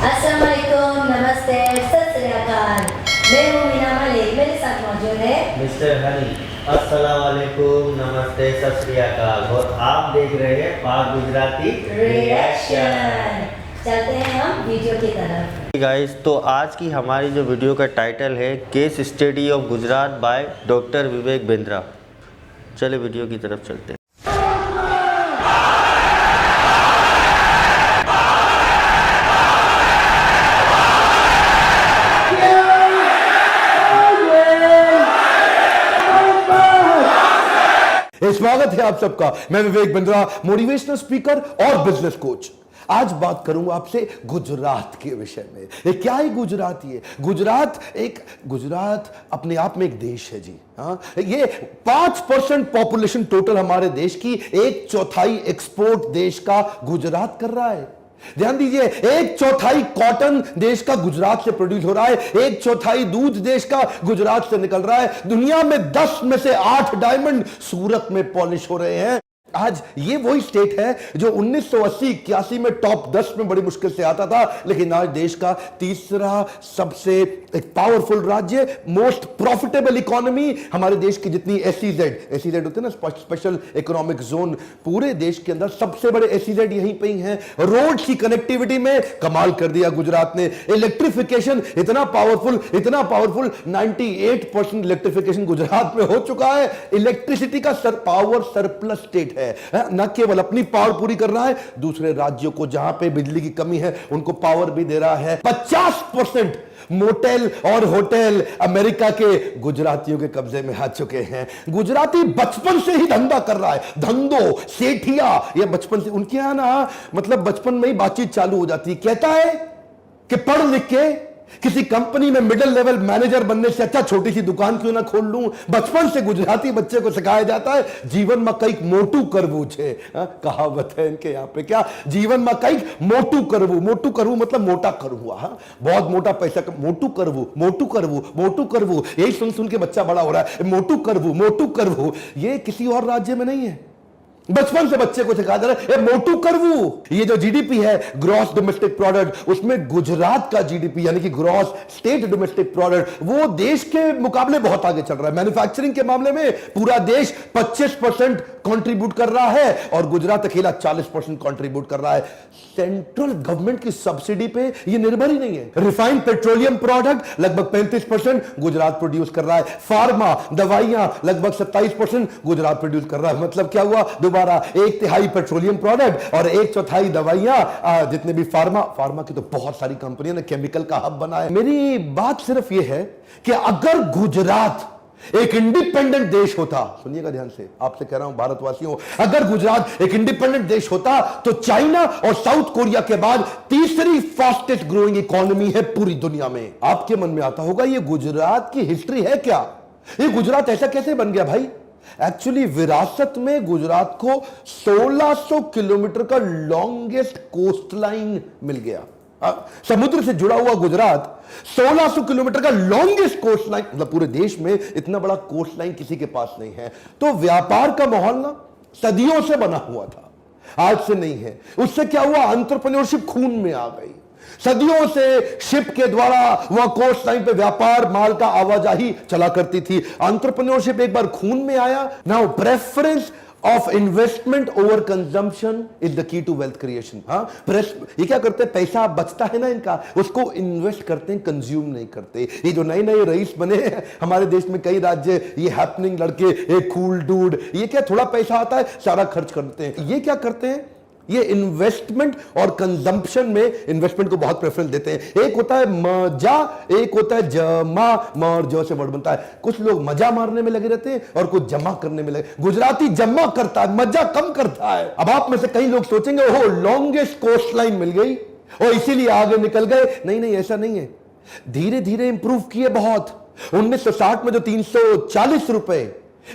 अस्सलाम वालेकुम, नमस्ते, सत श्री अकाल। मैं हूँ मीना मलिक, मेरे साथ मौजूद है मिस्टर हनी। अस्सलाम वालेकुम, नमस्ते, सत श्री अकाल। और आप देख रहे हैं पाक गुजराती रिएक्शन। चलते हैं हम वीडियो की तरफ। गाइस, तो आज की हमारी जो वीडियो का टाइटल है case study of Gujarat by doctor Vivek Bindra. चले वीडियो की तरफ चलते हैं। स्वागत है आप सबका। मैं विवेक बिंद्रा, मोटिवेशनल स्पीकर और बिजनेस कोच। आज बात करूंगा आपसे गुजरात के विषय में। ये क्या है गुजरात? ये गुजरात अपने आप में एक देश है जी। हाँ, ये 5% पॉपुलेशन टोटल हमारे देश की, 1/4 एक्सपोर्ट देश का गुजरात कर रहा है। ध्यान दीजिए, 1/4 कॉटन देश का गुजरात से प्रोड्यूस हो रहा है, 1/4 दूध देश का गुजरात से निकल रहा है। दुनिया में 10 में से 8 डायमंड सूरत में पॉलिश हो रहे हैं। आज ये वही स्टेट है जो 1980-81 में टॉप 10 में बड़ी मुश्किल से आता था, लेकिन आज देश का तीसरा सबसे एक पावरफुल राज्य, मोस्ट प्रॉफिटेबल इकोनॉमी। हमारे देश की जितनी एसईजेड होते हैं ना, स्पेशल इकोनॉमिक जोन, पूरे देश के अंदर सबसे बड़े एसईजेड यहीं पे ही हैं। रोड की कनेक्टिविटी में कमाल कर दिया गुजरात ने। इलेक्ट्रिफिकेशन इतना पावरफुल 98% इलेक्ट्रिफिकेशन गुजरात में हो चुका है। इलेक्ट्रिसिटी का पावर सरप्लस स्टेट है। न केवल अपनी पावर पूरी कर रहा है, दूसरे राज्यों को जहां पे बिजली की कमी है उनको पावर भी दे रहा है। 50% मोटेल और होटल अमेरिका के गुजरातियों के कब्जे में आ चुके हैं। गुजराती बचपन से ही धंधा कर रहा है, धंधो सेठिया, ये बचपन से उनके यहां ना, मतलब बचपन में ही बातचीत चालू हो जाती है। कहता है कि पढ़ लिख के किसी कंपनी में मिडिल लेवल मैनेजर बनने से अच्छा छोटी सी दुकान क्यों ना खोल लूं। बचपन से गुजराती बच्चे को सिखाया जाता है जीवन में कई मोटू करवू छे। कहावत है इनके यहां पे, क्या जीवन में कई मोटू करवू मतलब मोटा करवू। बहुत मोटा पैसा, मोटू करवू यही सुन सुन के बच्चा बड़ा हो रहा है। मोटू करवू ये किसी और राज्य में नहीं है, बचपन से बच्चे को सिखा दे रहा है मोटू करवू। ये जो जीडीपी है, ग्रॉस डोमेस्टिक प्रोडक्ट, उसमें गुजरात का जीडीपी यानी कि ग्रॉस स्टेट डोमेस्टिक प्रोडक्ट, वो देश के मुकाबले बहुत आगे चल रहा है। मैन्युफैक्चरिंग के मामले में पूरा देश 25% कंट्रीब्यूट कर रहा है और गुजरात अकेला 40% कंट्रीब्यूट कर रहा है। सेंट्रल गवर्नमेंट की सब्सिडी पे ये निर्भर ही नहीं है। रिफाइंड पेट्रोलियम प्रोडक्ट लगभग 35% गुजरात प्रोड्यूस कर रहा है। फार्मा दवाइयां लगभग 27% गुजरात प्रोड्यूस कर रहा है। मतलब क्या हुआ? दोबारा 1/3 पेट्रोलियम प्रोडक्ट और 1/4 दवाइयां। जितने भी फार्मा की तो बहुत सारी कंपनियों ने केमिकल का हब बनाया। मेरी बात सिर्फ यह है कि अगर गुजरात एक इंडिपेंडेंट देश होता, सुनिएगा ध्यान से, आपसे कह रहा हूं भारतवासियों, अगर गुजरात एक इंडिपेंडेंट देश होता तो चाइना और साउथ कोरिया के बाद तीसरी फास्टेस्ट ग्रोइंग इकोनॉमी है पूरी दुनिया में। आपके मन में आता होगा ये गुजरात की हिस्ट्री है क्या? ये गुजरात ऐसा कैसे बन गया भाई? एक्चुअली विरासत में गुजरात को 1600 किलोमीटर का लॉन्गेस्ट कोस्ट लाइन मिल गया। समुद्र से जुड़ा हुआ गुजरात 1600 किलोमीटर का लॉन्गेस्ट कोस्ट लाइन, मतलब पूरे देश में इतना बड़ा कोस्ट लाइन किसी के पास नहीं है। तो व्यापार का माहौल ना सदियों से बना हुआ था, आज से नहीं है। उससे क्या हुआ? एंटरप्रेन्योरशिप खून में आ गई। सदियों से शिप के द्वारा वहां कोस्ट लाइन पे व्यापार, माल का आवाजाही चला करती थी। एंटरप्रेन्योरशिप एक बार खून में आया। Now preference of investment over consumption is the key to wealth creation. ये क्या करते हैं? पैसा बचता है ना इनका, उसको इन्वेस्ट करते हैं, कंज्यूम नहीं करते। ये जो नए नए रईस बने हैं हमारे देश में, कई राज्य, ये हैपनिंग लड़के, एक कूल डूड, ये क्या थोड़ा पैसा आता है सारा खर्च करते हैं। ये क्या करते हैं? ये इन्वेस्टमेंट और कंजम्पशन में इन्वेस्टमेंट को बहुत प्रेफरेंस देते हैं। एक होता है मजा, एक होता है जमा। मर जो से वर्ड बनता है। कुछ लोग मजा मारने में लगे रहते हैं और कुछ जमा करने में लगे। गुजराती जमा करता है, मजा कम करता है। अब आप में से कई लोग सोचेंगे ओहो लॉन्गेस्ट कोस्ट लाइन मिल गई और इसीलिए आगे निकल गए। नहीं, ऐसा नहीं है। धीरे धीरे इंप्रूव किए बहुत। 1960 में जो 340 रुपए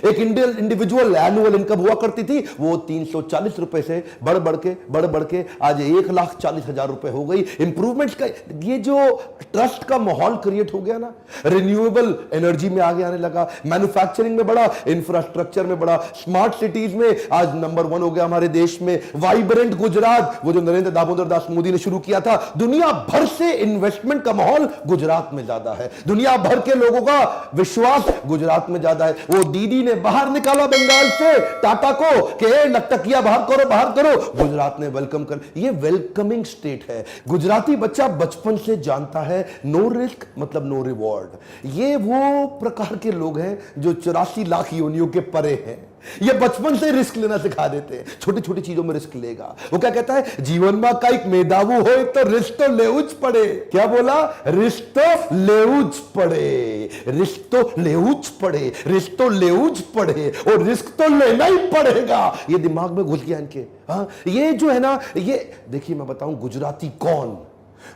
एक इंडिविजुअल एनुअल इनकम हुआ करती थी, वो 340 रुपए से बढ़ बढ़ के आज 1,40,000 रुपए हो गई। इंप्रूवमेंट्स का ये जो ट्रस्ट का माहौल क्रिएट हो गया ना, रिन्यूएबल एनर्जी में आगे आने लगा, मैन्युफैक्चरिंग में बड़ा, इंफ्रास्ट्रक्चर में बड़ा, स्मार्ट सिटीज में आज नंबर 1 हो गया हमारे देश में। वाइब्रेंट गुजरात, वो जो नरेंद्र दामोदर दास मोदी ने शुरू किया था, दुनिया भर से इन्वेस्टमेंट का माहौल गुजरात में ज्यादा है, दुनिया भर के लोगों का विश्वास गुजरात में ज्यादा है। वो दीदी ने बाहर निकाला बंगाल से टाटा को कि नकटकिया बाहर करो, गुजरात ने वेलकम कर। ये वेलकमिंग स्टेट है। गुजराती बच्चा बचपन से जानता है नो रिस्क मतलब नो रिवॉर्ड। ये वो प्रकार के लोग हैं जो 84 लाख योनियों के परे हैं। ये बचपन से रिस्क लेना सिखा देते हैं, छोटी छोटी चीजों में रिस्क लेगा। वो क्या कहता है, जीवन में का एक मेधावी हो तो रिस्क तो लेउच पड़े। क्या बोला, रिस्क तो लेउच पड़े, रिस्क तो लेउच पड़े, रिस्क तो लेउच पड़े, और रिस्क तो लेना ही पड़ेगा। ये दिमाग में घुस गया इनके। हाँ, ये जो है ना, ये देखिए मैं बताऊं गुजराती कौन,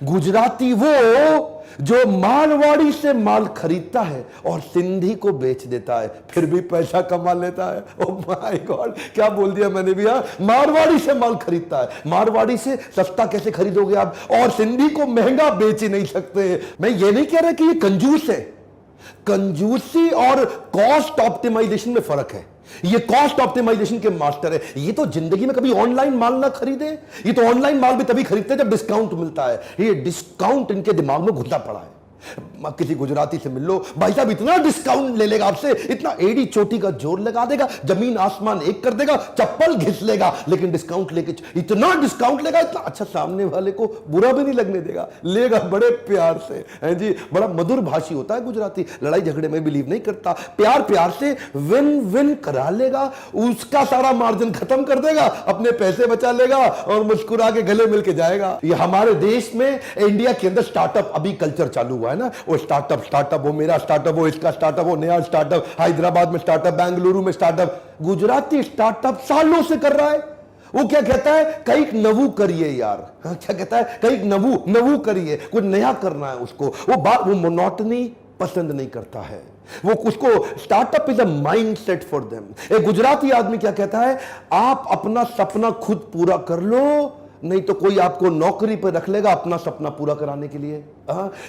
गुजराती वो जो मारवाड़ी से माल खरीदता है और सिंधी को बेच देता है, फिर भी पैसा कमा लेता है। ओह माय गॉड, क्या बोल दिया मैंने भी। मारवाड़ी से माल खरीदता है, मारवाड़ी से सस्ता कैसे खरीदोगे आप, और सिंधी को महंगा बेच ही नहीं सकते। मैं ये नहीं कह रहा कि ये कंजूस है, कंजूसी और कॉस्ट ऑप्टिमाइजेशन में फर्क है। ये कॉस्ट ऑप्टिमाइजेशन के मास्टर है। ये तो जिंदगी में कभी ऑनलाइन माल ना खरीदे, ये तो ऑनलाइन माल भी तभी खरीदते जब डिस्काउंट मिलता है। ये डिस्काउंट इनके दिमाग में घुसा पड़ा है। किसी गुजराती से मिल लो, भाई साहब इतना डिस्काउंट ले लेगा आपसे, इतना एड़ी चोटी का जोर लगा देगा, जमीन आसमान एक कर देगा, चप्पल घिस लेगा, लेकिन डिस्काउंट लेके इतना डिस्काउंट लेगा, इतना अच्छा, सामने वाले को बुरा भी नहीं लगने देगा, लेगा बड़े प्यार से। है जी, बड़ा मधुर भाषी होता है गुजराती, लड़ाई झगड़े में बिलीव नहीं करता, प्यार प्यार से विन विन करा लेगा, उसका सारा मार्जिन खत्म कर देगा, अपने पैसे बचा लेगा और मुस्कुरा के गले मिल के जाएगा। ये हमारे देश में, इंडिया के अंदर स्टार्टअप अभी कल्चर चालू हुआ है ना, वो स्टार्टअप, वो मेरा स्टार्टअप, वो इसका स्टार्टअप, वो नया स्टार्टअप, हैदराबाद में स्टार्टअप, बेंगलुरु में स्टार्टअप। गुजराती स्टार्टअप सालों से कर रहा है। वो क्या कहता है, कई नवू करिए यार। हाँ, क्या कहता है, कई नवू करिए, कुछ नया करना है उसको। वो मोनोटनी पसंद नहीं करता है, वो उसको startup is a mindset for them. एक गुजराती आदमी क्या कहता है, आप अपना सपना खुद पूरा कर लो, नहीं तो कोई आपको नौकरी पर रख लेगा अपना सपना पूरा कराने के लिए।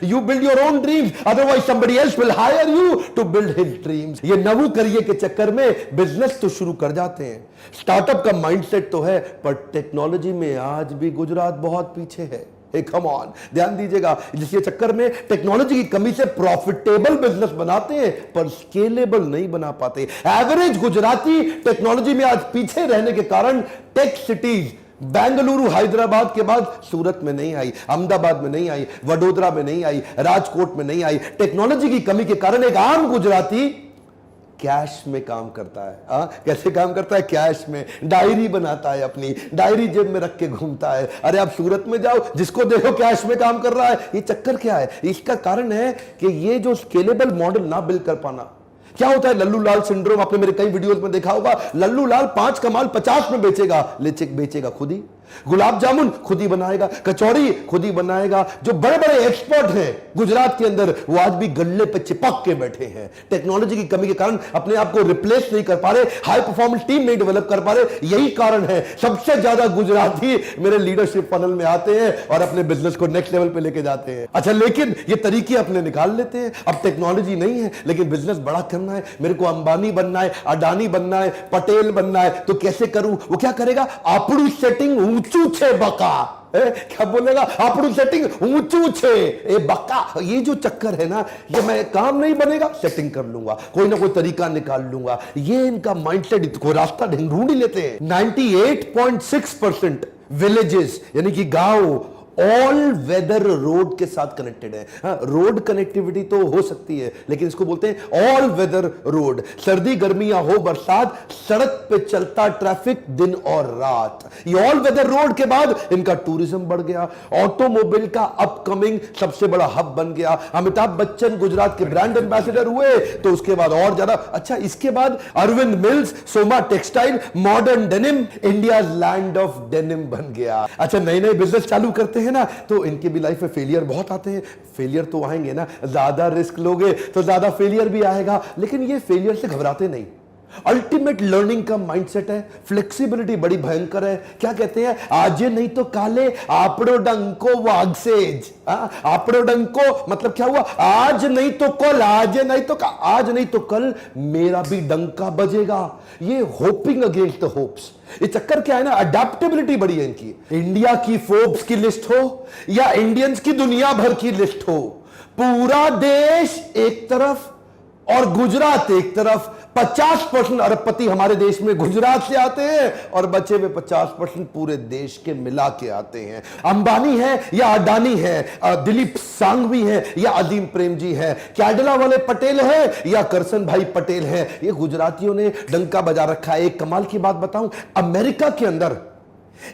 You build your own dreams, otherwise somebody else will hire you to build his dreams. ये नवू करिए के चक्कर में बिजनेस तो शुरू कर जाते हैं। स्टार्टअप का माइंडसेट तो है, पर टेक्नोलॉजी में आज भी गुजरात बहुत पीछे है। कम ऑन, ध्यान दीजिएगा, जिसके चक्कर में टेक्नोलॉजी की कमी से प्रॉफिटेबल बिजनेस बनाते हैं पर स्केलेबल नहीं बना पाते। एवरेज गुजराती टेक्नोलॉजी में आज पीछे रहने के कारण टेक सिटीज बेंगलुरु हैदराबाद के बाद सूरत में नहीं आई, अहमदाबाद में नहीं आई, वडोदरा में नहीं आई, राजकोट में नहीं आई। टेक्नोलॉजी की कमी के कारण एक आम गुजराती कैश में काम करता है। कैसे काम करता है, कैश में डायरी बनाता है, अपनी डायरी जेब में रख के घूमता है। अरे आप सूरत में जाओ, जिसको देखो कैश में काम कर रहा है। ये चक्कर क्या है, इसका कारण है कि ये जो स्केलेबल मॉडल ना बिल्ड कर पाना। क्या होता है लल्लू लाल सिंड्रोम, आपने मेरे कई वीडियोस में देखा होगा। लल्लू लाल 5 का माल 50 में बेचेगा, लेकिन बेचेगा खुद ही। गुलाब जामुन खुद ही बनाएगा, कचौड़ी खुद ही बनाएगा। जो बड़े बड़े एक्सपर्ट हैं गुजरात के अंदर, वो आज भी गल्ले पे चिपक के बैठे हैं। टेक्नोलॉजी की कमी के कारण अपने आप को रिप्लेस नहीं कर पा रहे, हाई परफॉर्मेंस टीम नहीं डेवलप कर पा रहे। यही कारण है सबसे ज्यादा गुजराती मेरे लीडरशिप फनल में आते हैं और अपने बिजनेस को नेक्स्ट लेवल पे लेके जाते हैं। अच्छा, लेकिन ये तरीके अपने निकाल लेते हैं। अब टेक्नोलॉजी नहीं है, लेकिन बिजनेस बड़ा करना है, मेरे को अंबानी बनना है, अडानी बनना है, पटेल बनना है, तो कैसे करूं? वो क्या करेगा, आपड़ू सेटिंग ऊंचू छे बका। क्या बोलेगा, आपड़ू सेटिंग ऊंचू छे ए बका। ये जो चक्कर है ना, ये मैं काम नहीं बनेगा, सेटिंग कर लूंगा, कोई ना कोई तरीका निकाल लूंगा। ये इनका माइंडसेट, कोई रास्ता ढूंढ ही लेते हैं। 98.6% विलेजेस यानी कि गांव ऑल वेदर रोड के साथ कनेक्टेड है। रोड कनेक्टिविटी तो हो सकती है, लेकिन इसको बोलते हैं ऑल वेदर रोड। सर्दी गर्मी या हो बरसात, सड़क पे चलता ट्रैफिक दिन और रात। ये ऑल वेदर रोड के बाद इनका टूरिज्म बढ़ गया, ऑटोमोबाइल का अपकमिंग सबसे बड़ा हब बन गया। अमिताभ बच्चन गुजरात के ब्रांड एम्बेसडर हुए, तो उसके बाद और ज्यादा। अच्छा, इसके बाद Arvind mills, Soma textile, modern denim, India land of denim बन गया। अच्छा, नए नए बिजनेस चालू करते है ना, तो इनके भी लाइफ में फेलियर बहुत आते हैं। फेलियर तो आएंगे ना, ज्यादा रिस्क लोगे तो ज्यादा फेलियर भी आएगा, लेकिन ये फेलियर से घबराते नहीं। अल्टीमेट लर्निंग का माइंडसेट है। फ्लेक्सिबिलिटी बड़ी भयंकर है। क्या कहते हैं, आज नहीं तो काले आपड़ो डंको वागसेज। आपड़ो डंको मतलब क्या हुआ, आज नहीं तो कल, आज नहीं तो कल मेरा भी डंका बजेगा। ये होपिंग अगेंस्ट द होप्स। ये चक्कर क्या है ना, अडेप्टेबिलिटी बड़ी है इनकी। इंडिया की फोर्ब्स की लिस्ट हो या इंडियंस की दुनिया भर की लिस्ट हो, पूरा देश एक तरफ और गुजरात एक तरफ। 50% अरबपति हमारे देश में गुजरात से आते हैं और बचे हुए 50% पूरे देश के मिला के आते हैं। अंबानी है या अडानी है, दिलीप सांघवी है या अजीम प्रेमजी है, कैडला वाले पटेल है या करसन भाई पटेल है, ये गुजरातियों ने डंका बजा रखा है। एक कमाल की बात बताऊं, अमेरिका के अंदर,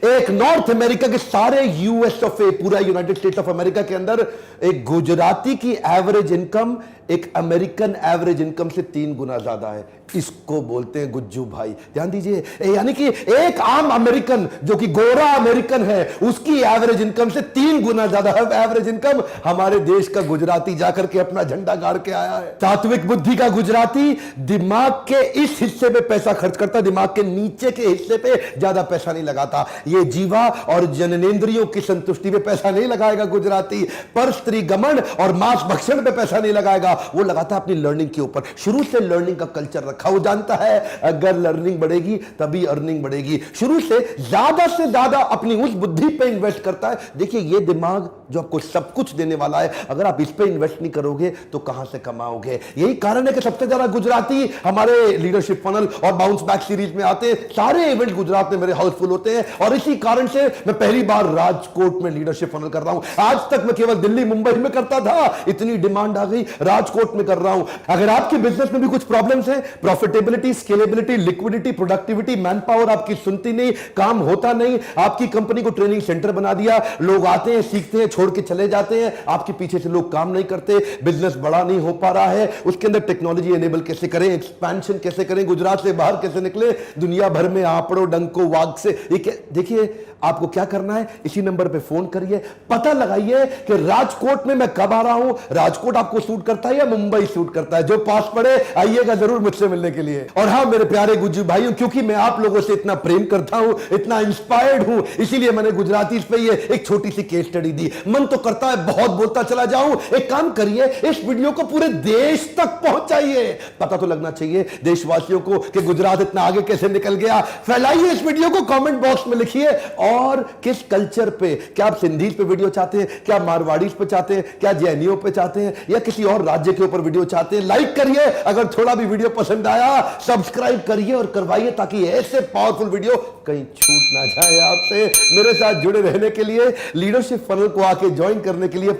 एक नॉर्थ अमेरिका के सारे यूएस ऑफ ए, पूरा यूनाइटेड स्टेट्स ऑफ अमेरिका के अंदर एक गुजराती की एवरेज इनकम एक अमेरिकन एवरेज इनकम से 3 गुना ज्यादा है। इसको बोलते हैं गुज्जू भाई। ध्यान दीजिए, यानी कि एक आम अमेरिकन जो कि गोरा अमेरिकन है, उसकी एवरेज इनकम से 3 गुना ज्यादा एवरेज इनकम हमारे देश का गुजराती जाकर के अपना झंडा गाड़ के आया है। सात्विक बुद्धि का गुजराती दिमाग के इस हिस्से पे पैसा खर्च करता, दिमाग के नीचे के हिस्से पे ज्यादा पैसा नहीं लगाता। ये जीवा और जननेंद्रियों की संतुष्टि पे पैसा नहीं लगाएगा गुजराती, पर स्त्री गमन और मांस भक्षण पे पैसा नहीं लगाएगा, वो लगाता है अपनी लर्निंग के ऊपर। शुरू से लर्निंग का कल्चर रखा, वो जानता है अगर लर्निंग बढ़ेगी तभी अर्निंग बढ़ेगी। शुरू से ज्यादा अपनी उस बुद्धि पे इन्वेस्ट करता है। देखिए, ये दिमाग जो आपको सब कुछ देने वाला है, अगर आप इस पे इन्वेस्ट नहीं करोगे तो कहां से कमाओगे। यही कारण है कि सबसे ज्यादा गुजराती हमारे लीडरशिप फनल और बाउंस बैक सीरीज में आते हैं। सारे इवेंट गुजरात में मेरे हाउसफुल होते हैं और इसी कारण से मैं पहली बार राजकोट में लीडरशिप फनल कर रहा हूं। आज तक मैं केवल दिल्ली मुंबई में करता था, इतनी डिमांड आ गई, राजकोट में कर रहा हूं। अगर आपके बिजनेस में भी कुछ प्रॉब्लम्स हैं, profitability, scalability, liquidity, productivity, man power आपकी सुनती नहीं, काम होता नहीं, आपकी कंपनी को ट्रेनिंग सेंटर बना दिया, लोग आते हैं, सीखते हैं, छोड़ के चले जाते हैं, आपके पीछे से लोग काम नहीं करते, बिजनेस बड़ा नहीं हो पा रहा है, उसके अंदर टेक्नोलॉजी एनेबल कैसे करें, एक्सपेंशन कैसे करें, गुजरात से बाहर कैसे निकले, दुनिया भर में आपड़ो डंको वाग से। देखिए, आपको क्या करना है, इसी नंबर पे फोन करिए, पता लगाइए कि राजकोट में मैं कब आ रहा हूं, राजकोट आपको सूट करता है या मुंबई सूट करता है। जो पास पड़े आइएगा जरूर मुझसे मिलने के लिए। और हाँ मेरे प्यारे गुज्जू भाइयों, क्योंकि मैं आप लोगों से इतना प्रेम करता हूं, इतना इंस्पायर्ड हूं, इसीलिए मैंने गुजराती पे ये एक छोटी सी केस स्टडी दी। मन तो करता है बहुत बोलता चला जाऊं। एक काम करिए, इस वीडियो को पूरे देश तक पहुंचाइए। पता तो लगना चाहिए देशवासियों को कि गुजरात इतना आगे कैसे निकल गया। फैलाइए इस वीडियो को, कमेंट बॉक्स में लिखिए। और किस कल्चर पे, क्या आप सिंधीज पे वीडियो चाहते हैं, क्या मारवाड़ीज पे चाहते हैं, क्या जैनियों पे चाहते हैं, या किसी और राज्य के ऊपर वीडियो चाहते हैं, लाइक करिए। अगर थोड़ा भी वीडियो पसंद आया सब्सक्राइब करिए और करवाइए, ताकि ऐसे पावरफुल वीडियो कहीं छूट ना जाए आपसे। मेरे साथ जुड़े रहने के लिए, लीडरशिप फनल को आके ज्वाइन करने के लिए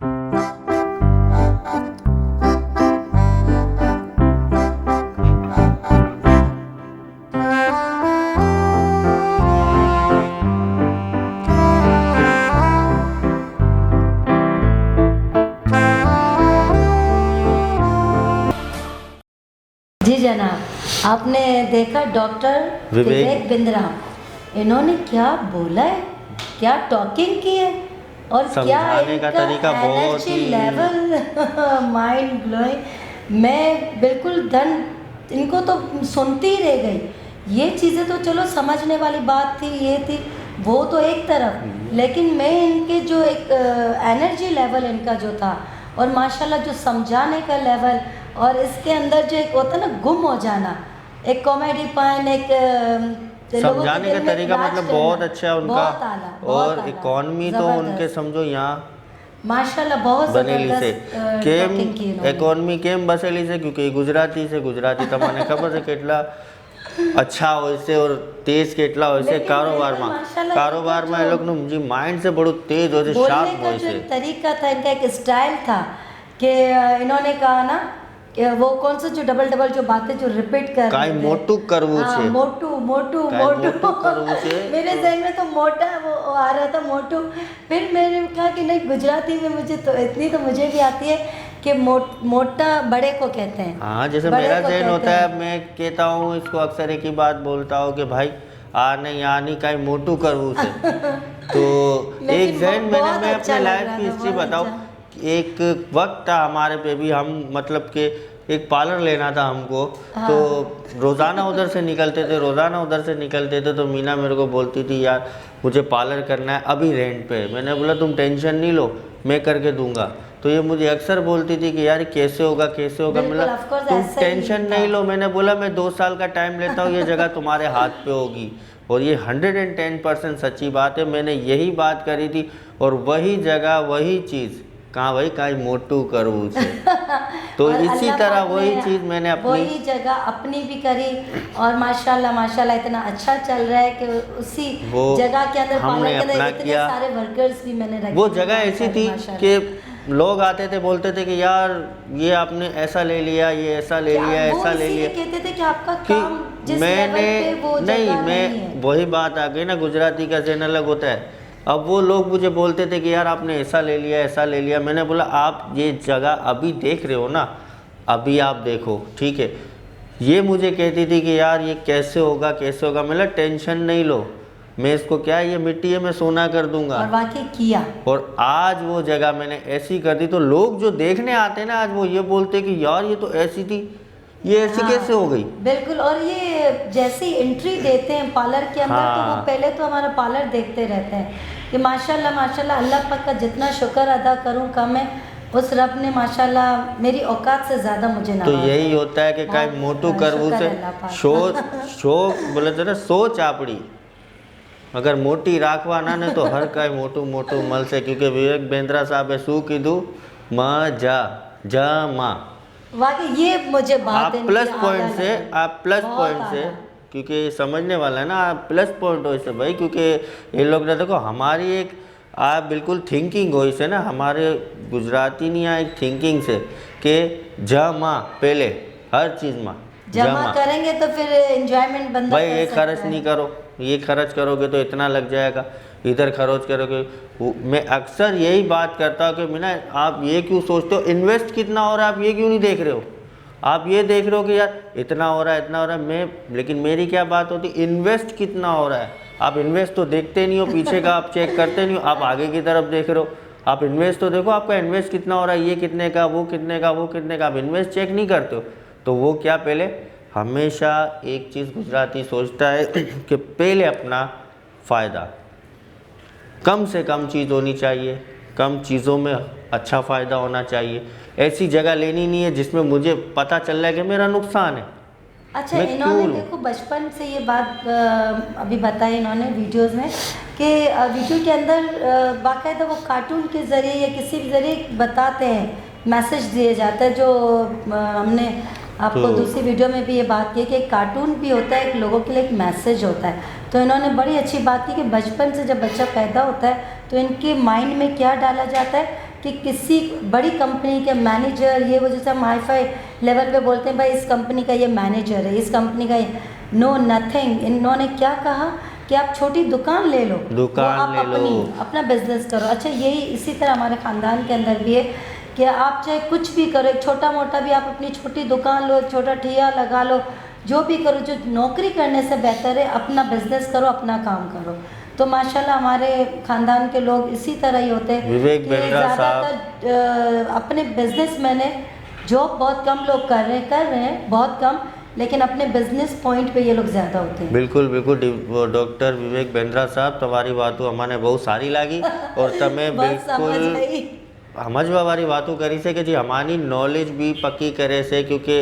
जी जनाब, आपने देखा डॉक्टर विवेक बिंद्रा, इन्होंने क्या बोला है, क्या टॉकिंग की है और क्या समझाने का तरीका बहुत एनर्जी ही लेवल माइंड ब्लोइंग। मैं बिल्कुल इनको तो सुनती ही रह गई। ये चीज़ें तो चलो समझने वाली बात थी, ये थी, वो तो एक तरफ, लेकिन मैं इनके जो एक एनर्जी लेवल इनका जो था और माशाल्लाह जो समझाने का लेवल और इसके अंदर जो एक होता है ना गुम हो जाना, एक कॉमेडी पॉइंट, एक समझाने का तरीका मतलब बहुत अच्छा है उनका। बहुत आला, बहुत और आला, इकोनॉमी तो जबरदस्त। उनके समझो यहाँ माशाल्लाह बहुत बनेली से जबरदस्त केम टॉकिंग की इन्होंने। इकोनॉमी केम बसेली से, क्योंकि गुजराती तमने खबर है केटला अच्छा હોય છે और तेज કેટલા હોય છે कारोबार में ये लोग નું जी माइंड से बड़ो तेज હોય છે, शार्प હોય जो છે। एक तरीका था इनका, एक स्टाइल था कि इन्होंने कहा ना कि वो कौन सा जो डबल जो बातें जो रिपीट कर કાઈ મોટું કરવું છે, मोटू मोटू करવું છે। मेरे जहन में तो मोटा वो आ रहा था, मोटू। फिर मैंने कहा कि नहीं, गुजराती में मुझे तो इतनी तो मुझे भी आती है कि मोटा बड़े को कहते हैं। हाँ, जैसे बड़े मेरा को जहन कहते होता हैं। है, मैं कहता हूँ इसको अक्सर एक ही बात बोलता हूँ कि भाई आ नहीं काई मोटू करવું છે। तो एक जहन मैंने मैं अच्छा अपने लग लाइफ रहा की था, हिस्ट्री बहुत बताऊँ। अच्छा। एक वक्त था हमारे पे भी, हम मतलब के एक पार्लर लेना था हमको। तो रोज़ाना उधर से निकलते थे तो मीना मेरे को बोलती थी यार मुझे पार्लर करना है अभी रेंट पे। मैंने बोला तुम टेंशन नहीं लो, मैं करके दूंगा। तो ये मुझे अक्सर बोलती थी कि यार कैसे होगा बिल्कुल, मतलब of course, तुम ऐसा ही टेंशन था। नहीं लो। मैंने बोला मैं 2 साल का टाइम लेता हूँ, ये जगह तुम्हारे हाथ पे होगी। और ये 110% सच्ची बात है। मैंने यही बात करी थी और वही जगह वही चीज़ कहाँ भाई कहीं मोटू करूँ से। तो और इसी अल्लाह तरह पाक वही ने चीज़ मैंने वही अपनी जगह अपनी भी करी और माशाल्लाह इतना अच्छा चल रहा है कि उसी वो जगह के अंदर हमने पार्लर के अंदर अपना इतने किया। सारे वर्कर्स भी मैंने रखे वो थे, जगह ऐसी थी कि लोग आते थे बोलते थे कि यार ये आपने ऐसा ले लिया, ये ऐसा ले लिया, ऐसा ले लिया। कहते थे कि आपका कि काम जिस मैंने लेवल पे वो नहीं जगह मैं नहीं है। वही बात आ गई ना, गुजराती का ज़हन अलग होता है। अब वो लोग मुझे बोलते थे कि यार आपने ऐसा ले लिया, ऐसा ले लिया। मैंने बोला आप ये जगह अभी देख रहे हो ना, अभी आप देखो, ठीक है। ये मुझे कहती थी कि यार ये कैसे होगा कैसे होगा। मैं बोला टेंशन नहीं लो, मैं इसको क्या है, ये मिट्टी है, मैं सोना कर दूंगा। और वाकई किया। और आज वो जगह मैंने ऐसी कर दी तो लोग जो देखने आते हैं ना आज वो ये बोलते कि यार ये तो ऐसी थी, ये ऐसी कैसे हो गई। बिल्कुल। और ये जैसे ही एंट्री देते हैं पार्लर के अंदर तो वो पहले तो हमारा पार्लर देखते रहते हैं कि माशाल्लाह अल्लाह पाक का जितना शुक्र अदा करूं कम है। उस रब ने माशाल्लाह मेरी औकात से ज़्यादा मुझे तो नवाजा यही होता है कि कहीं मोटू करवू से शोक बोले थे ना सोच आपड़ी अगर मोटी राखवा ना ने तो हर कई मोटू मोटू मल से। क्योंकि विवेक बेंद्रा साहब शू कीधु मां वाकई ये मुझे बात आप प्लस पॉइंट से क्योंकि समझने वाला है ना, आप प्लस पॉइंट हो इससे भाई। क्योंकि ये लोग ना देखो हमारी एक आप बिल्कुल थिंकिंग हो इसे ना, हमारे गुजराती नहीं यहाँ एक थिंकिंग से कि जमा पहले हर चीज़ में जमा करेंगे तो फिर एंजॉयमेंट बंदा भाई ये खर्च नहीं करो, ये खर्च करोगे तो इतना लग जाएगा, इधर खर्च करोगे। मैं अक्सर यही बात करता हूँ कि मीना आप ये क्यों सोचते हो इन्वेस्ट कितना हो रहा है, आप ये क्यों नहीं देख रहे हो। आप ये देख रहे हो कि यार इतना हो रहा है इतना हो रहा है, मैं लेकिन मेरी क्या बात होती इन्वेस्ट कितना हो रहा है। आप इन्वेस्ट तो देखते नहीं हो, पीछे का आप चेक करते नहीं हो, आप आगे की तरफ देख रहे हो। आप इन्वेस्ट तो देखो आपका इन्वेस्ट कितना हो रहा है, ये कितने का, वो कितने का, वो कितने का, आप इन्वेस्ट चेक नहीं करते हो। तो वो क्या पहले हमेशा एक चीज़ गुजराती सोचता है कि पहले अपना फ़ायदा, कम से कम चीज़ होनी चाहिए, कम चीज़ों में अच्छा फ़ायदा होना चाहिए। ऐसी जगह लेनी नहीं है जिसमें मुझे पता चल रहा है कि मेरा नुकसान है। अच्छा इन्होंने देखो बचपन से ये बात अभी बताई इन्होंने वीडियोस में कि वीडियो के अंदर बाकायदा वो कार्टून के ज़रिए या किसी भी ज़रिए बताते हैं, मैसेज दिए जाता है। जो हमने आपको दूसरी वीडियो में भी ये बात की कि एक कार्टून भी होता है, एक लोगों के लिए एक मैसेज होता है। तो इन्होंने बड़ी अच्छी बात की कि बचपन से जब बच्चा पैदा होता है तो इनके माइंड में क्या डाला जाता है कि किसी बड़ी कंपनी के मैनेजर, ये वो जैसे हम हाई-फाई लेवल पे बोलते हैं भाई इस कंपनी का ये मैनेजर है, इस कंपनी का ये नो नथिंग। इन्होंने क्या कहा कि आप छोटी दुकान ले लो, दुकान ले लो, अपना बिजनेस करो। अच्छा यही इसी तरह हमारे ख़ानदान के अंदर भी है कि आप चाहे कुछ भी करो, एक छोटा मोटा भी आप अपनी छोटी दुकान लो, एक छोटा ठिया लगा लो, जो भी करो, जो नौकरी करने से बेहतर है अपना बिजनेस करो, अपना काम करो। तो माशाल्लाह हमारे ख़ानदान के लोग इसी तरह ही होते हैं। विवेक बेंद्रा ज़्यादातर अपने बिजनेसमैन है, जॉब बहुत कम लोग कर रहे हैं बहुत कम, लेकिन अपने बिजनेस पॉइंट पे ये लोग ज़्यादा होते हैं। बिल्कुल बिल्कुल डॉक्टर विवेक बेंद्रा साहब તમારી વાતો અમને બહુ સારી લાગી और તમે બિલકુલ સમજવા વાળી વાતો કરી છે કે જે અમારી નોલેજ બી પક્કી કરે છે। क्योंकि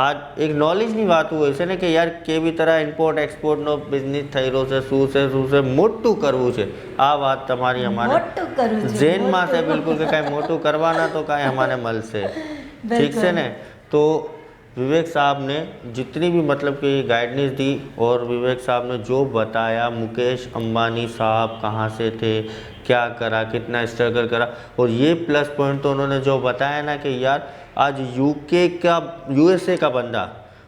आज एक નોલેજની વાતો હોય છે ને કે યાર કેવી તરહ ઇમ્પોર્ટ એક્સપોર્ટનો બિઝનેસ થઈ રહ્યો છે, શું છે મોટું કરવું છે। આ વાત તમારી અમારે ઝેનમાં છે बिल्कुल કે કાંઈ મોટું કરવાના તો કાંઈ અમારે મળશે, ठीक છે ને। तो विवेक साहब ने जितनी भी मतलब कि गाइडेंस दी और विवेक साहब ने जो बताया, मुकेश अंबानी साहब कहाँ से थे, क्या करा, कितना स्ट्रगल करा, और ये प्लस पॉइंट तो उन्होंने जो बताया ना कि यार आज यूएसए का बंदा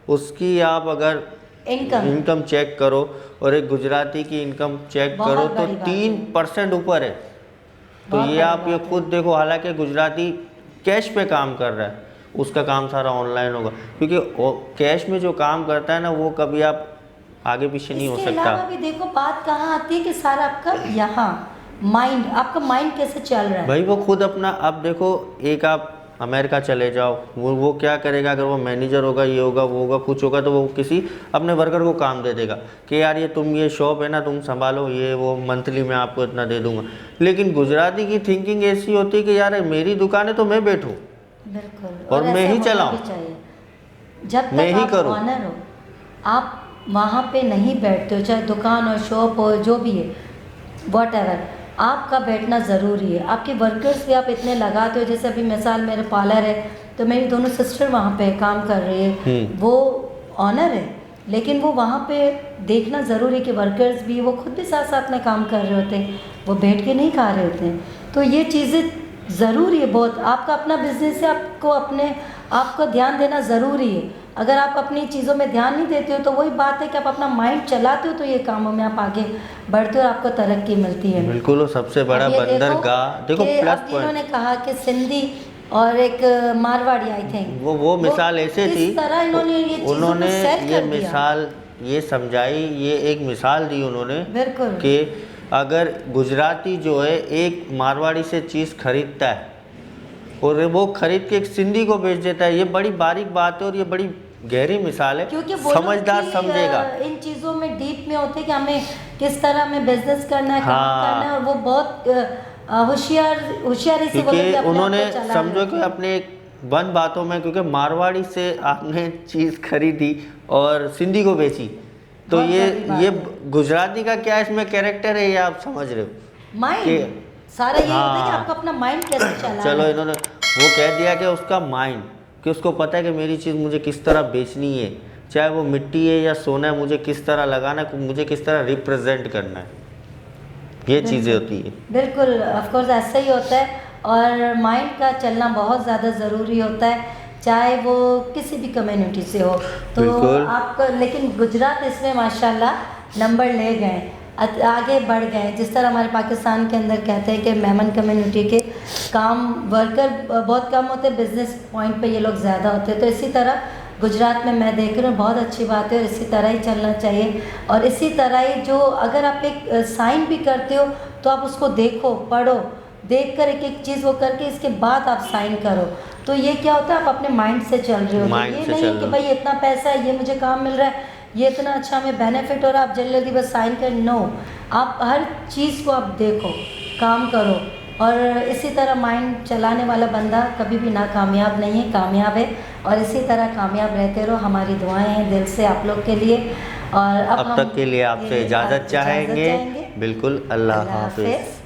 उसकी आप अगर इनकम चेक करो और एक गुजराती की इनकम चेक करो तो 3% ऊपर है। तो ये आप ये खुद देखो, हालांकि गुजराती कैश पे काम कर रहा है, उसका काम सारा ऑनलाइन होगा। क्योंकि कैश में जो काम करता है ना वो कभी आप आगे पीछे नहीं हो सकता। इसके अलावा भी देखो बात कहाँ आती है कि सारा आपका यहाँ माइंड, आपका माइंड कैसे चल रहा है भाई वो खुद अपना। अब देखो एक आप अमेरिका चले जाओ, वो क्या करेगा, अगर वो मैनेजर होगा, ये होगा, वो होगा, कुछ होगा, तो वो किसी अपने वर्कर को काम दे देगा कि यार ये तुम ये शॉप है ना, तुम संभालो, ये वो मंथली मैं आपको इतना दे दूंगा। लेकिन गुजराती की थिंकिंग ऐसी होती है कि यार मेरी दुकान है तो मैं बैठूँ बिल्कुल, और मैं ऐसा ही होना चलाऊं, भी चाहिए। जब मैं तक ही आप करूं। ऑनर हो, आप वहाँ पे नहीं बैठते हो, चाहे दुकान हो, शॉप हो, जो भी है, वॉटएवर, आपका बैठना ज़रूरी है। आपके वर्कर्स भी आप इतने लगाते हो, जैसे अभी मिसाल मेरे पार्लर है तो मेरी दोनों सिस्टर वहाँ पे काम कर रही है, वो ऑनर है, लेकिन वो वहाँ पे देखना ज़रूरी है कि वर्कर्स भी, वो खुद भी साथ साथ में काम कर रहे होते हैं, वो बैठ के नहीं खा रहे होते हैं। तो ये चीज़ें ज़रूरी है बहुत। आपका अपना बिजनेस है, आपको ध्यान देना ज़रूरी है। अगर आप अपनी चीज़ों में ध्यान नहीं देते हो तो वही बात है कि आप अपना माइंड चलाते हो तो ये कामों में आप आगे बढ़ते हो और आपको तरक्की मिलती है। बिल्कुल, वो सबसे बड़ा अब ये बंदरगाह देखो कि प्लस अब पॉइंट। इन्होंने कहा कि सिंधी और एक मारवाड़ी, आई थिंक वो मिसाल ऐसे थी, इस तरह इन्होंने ये चीज़ों उन्होंने को सेट ये कर दिया। मिसाल ये समझाई, ये एक मिसाल दी उन्होंने बिल्कुल कि अगर गुजराती जो है एक मारवाड़ी से चीज़ खरीदता है और वो खरीद के एक सिंधी को बेच देता है, ये बड़ी बारीक बात है और ये बड़ी गहरी मिसाल है, क्योंकि वो लोग समझदार भी, समझेगा। इन चीज़ों में डीप में होते हैं कि हमें किस तरह हमें बिजनेस करना है, काम हाँ। करना है, और वो बहुत होशियारी से वो लोग क्योंकि अपने आप को उन्होंने चला समझो लेते कि हैं। अपने एक बंद बातों में, क्योंकि मारवाड़ी से आपने चीज़ खरीदी और सिंधी को बेची, तो बहुत बड़ी बात ये है। गुजराती का क्या इसमें कैरेक्टर है, ये आप समझ रहे हो। माइंड सारा यही होता है कि हाँ। आपका अपना माइंड कैसे चला चलो इन्होंने वो कह दिया कि उसका माइंड, कि उसको पता है कि मेरी चीज़ मुझे किस तरह बेचनी है, चाहे वो मिट्टी है या सोना है, मुझे किस तरह लगाना है, मुझे किस तरह रिप्रेजेंट करना है, ये चीज़ें होती है। बिल्कुल, ऑफ कोर्स ऐसा ही होता है। और माइंड का चलना बहुत ज़्यादा ज़रूरी होता है, चाहे वो किसी भी कम्युनिटी से हो। तो बिल्कुल। आपको, लेकिन गुजरात इसमें माशाल्लाह नंबर ले गए, आगे बढ़ गए। जिस तरह हमारे पाकिस्तान के अंदर कहते हैं कि मेमन कम्युनिटी के काम वर्कर बहुत कम होते हैं, बिजनेस पॉइंट पे ये लोग ज़्यादा होते हैं, तो इसी तरह गुजरात में मैं देख रही हूँ बहुत अच्छी बात है और इसी तरह ही चलना चाहिए। और इसी तरह ही जो, अगर आप एक साइन भी करते हो तो आप उसको देखो, पढ़ो, देख कर एक एक चीज़ वो करके इसके बाद आप साइन करो, तो ये क्या होता है, आप अपने माइंड से चल रहे हो। माइंड ये से नहीं चल है कि रहे हो। भाई इतना पैसा है, ये मुझे काम मिल रहा है, ये इतना अच्छा हमें बेनिफिट हो रहा है, आप जल्दी जल्दी बस साइन कर। नो, आप हर चीज़ को आप देखो, काम करो, और इसी तरह माइंड चलाने वाला बंदा कभी भी नाकामयाब नहीं है, कामयाब है। और इसी तरह कामयाब रहते रहो। हमारी दुआएं हैं दिल से आप लोग के लिए। और अब तक के लिए आपसे इजाज़त चाहेंगे। बिल्कुल, अल्लाह हाफिज़।